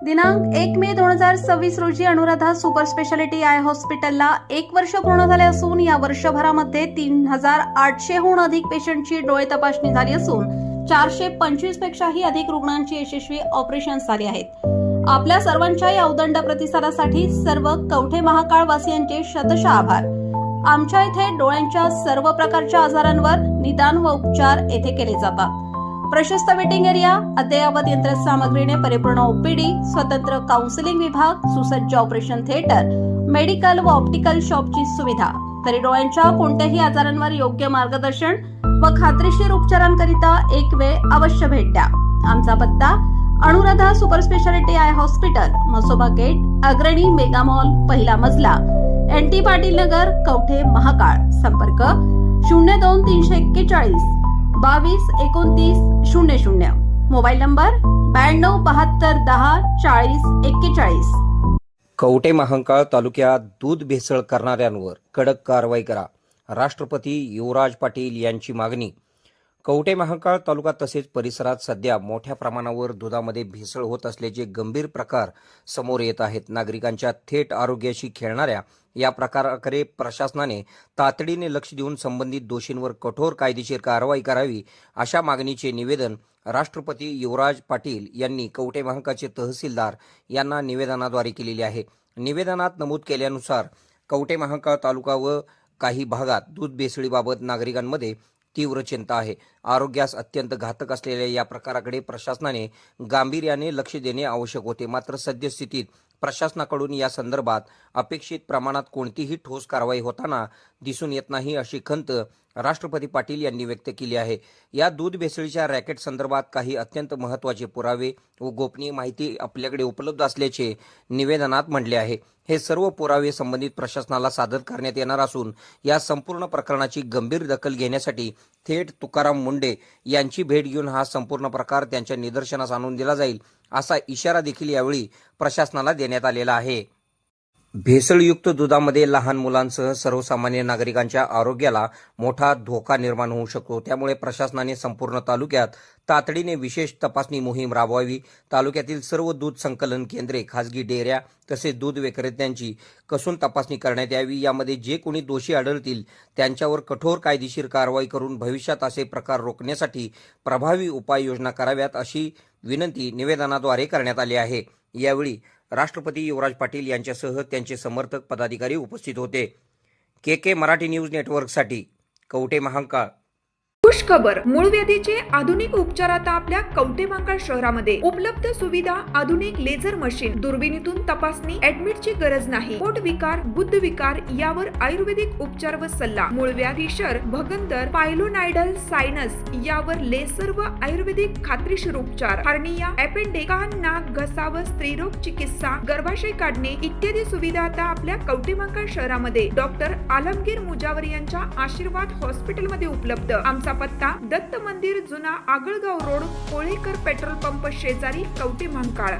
दिनांक 1 मे 2026 रोजी Anuradha super speciality I हॉस्पिटलला 1 वर्ष पूर्ण झाले असून या वर्षभरामध्ये 3800हून अधिक पेशंटची डोळे तपासणी झाली असून 425 पेक्षाही अधिक रुग्णांची यशस्वी ऑपरेशन्स झाली आहेत। आपल्या सर्वांच्या या उदंड प्रतिसादासाठी सर्व कवठे महाकाळ वासियांचे शतशः आभार। आमच्या इथे डोळ्यांच्या सर्व प्रकारच्या आजारांवर निदान व उपचार येथे केले जातात। प्रशस्त वेटिंग एरिया, अद्ययावत यंत्रसामग्रीने परिपूर्ण ओपीडी, स्वतंत्र काउन्सिलिंग विभाग, सुसज्ज ऑपरेशन थिएटर, मेडिकल व ऑप्टिकल शॉपची सुविधा, तरी डोळ्यांच्या कोणत्याही आजारांवर योग्य मार्गदर्शन व खात्रीशीर उपचारांकरिता एक वेळ अवश्य भेट द्या। आमचा पत्ता Anuradha super speciality eye hospital, Masoba gate, Agrani mega mall, पहिला मजला, NT पाटील नगर, कवठे महाकाळ। संपर्क 02-341 22-29-00, मोबाईल नंबर 92-72-10-40-41। कवठे महाकाळ तालुक्यात दूध भेसळ करणाऱ्यांवर कडक कारवाई करा, राष्ट्रपती युवराज पाटील यांची मागणी। कवठे महाकाळ तालुका तसेच परिसरात सध्या मोठ्या प्रमाणावर दुधामध्ये भेसळ होत असल्याचे गंभीर प्रकार समोर येत आहेत। नागरिकांच्या थेट आरोग्याशी खेळणाऱ्या या प्रकाराकडे प्रशासनाने तातडीने लक्ष देऊन संबंधित दोषींवर कठोर कायदेशीर कारवाई करावी, अशा मागणीचे निवेदन राष्ट्रपती युवराज पाटील यांनी कवठे महाकाळचे तहसीलदार यांना निवेदनाद्वारे केलेले आहे। निवेदनात नमूद केल्यानुसार कवठे महाकाळ तालुका व काही भागात दूध भेसळीबाबत नागरिकांमध्ये तीव्र चिंता आहे। आरोग्यास अत्यंत घातक असलेल्या या प्रकाराकडे प्रशासनाने गांभीर्याने लक्ष देणे आवश्यक होते। मात्र सद्यस्थितीत प्रशासनाकडून या संदर्भात अपेक्षित प्रमाणात कोणतीही ठोस कारवाई होताना दिसून येत नाही, अशी खंत राष्ट्रपती पाटील यांनी व्यक्त केली आहे। या दूध भेसळीच्या रॅकेट संदर्भात काही अत्यंत महत्त्वाचे पुरावे व गोपनीय माहिती आपल्याकडे उपलब्ध असल्याचे निवेदनात म्हटले आहे। हे सर्व पुरावे संबंधित प्रशासनाला सादर करण्यात येणार असून या संपूर्ण प्रकरणाची गंभीर दखल घेण्यासाठी थेट तुकाराम मुंडे यांची भेट घेऊन हा संपूर्ण प्रकार त्यांच्या निदर्शनास आणून दिला जाईल, असा इशारा देखील यावेळी प्रशासनाला देण्यात आलेला आहे। भेसळयुक्त दुधामध्ये लहान मुलांसह सर्वसामान्य नागरिकांच्या आरोग्याला मोठा धोका निर्माण होऊ शकतो। त्यामुळे प्रशासनाने संपूर्ण तालुक्यात तातडीने विशेष तपासणी मोहीम राबवावी। तालुक्यातील सर्व दूध संकलन केंद्रे, खासगी डेअऱ्या तसेच दूध विक्रेत्यांची कसून तपासणी करण्यात यावी। यामध्ये जे कोणी दोषी आढळतील त्यांच्यावर कठोर कायदेशीर कारवाई करून भविष्यात असे प्रकार रोखण्यासाठी प्रभावी उपाययोजना कराव्यात, अशी विनंती निवेदनाद्वारे करण्यात आली आहे। यावेळी राष्ट्रपती युवराज पाटील यांच्यासह त्यांचे समर्थक पदाधिकारी उपस्थित होते। KK मराठी न्यूज नेटवर्कसाठी कवठे महाकाळ। खुशखबर, मूळव्याधीचे आधुनिक उपचार आता आपल्या कवठे महाकाळ शहरामध्ये उपलब्ध सुविधा, आधुनिक लेझर मशीन, दुर्बिणीतून तपासणी, ऍडमिटची गरज नाही। पोट विकार, बुद्ध विकार यावर आयुर्वेदिक उपचार व सल्ला, मूळव्याधी, शर, भगंदर, पायलोनायडल, सायनस यावर लेसर व आयुर्वेदिक खात्रीशीर उपचार, हर्निया, अपेंडिक्स, कान, नाक, घसा व स्त्रीरोग चिकित्सा, गर्भाशय काढणे इत्यादी सुविधा आता आपल्या कवठे महाकाळ शहरामध्ये डॉक्टर आलमगीर मुजावर यांच्या आशीर्वाद हॉस्पिटलमध्ये उपलब्ध। आमचा पत्ता दत्त मंदिर, जुना Agalgaon road, Kolekar petrol pump शेजारी, कवठे महाकाळ।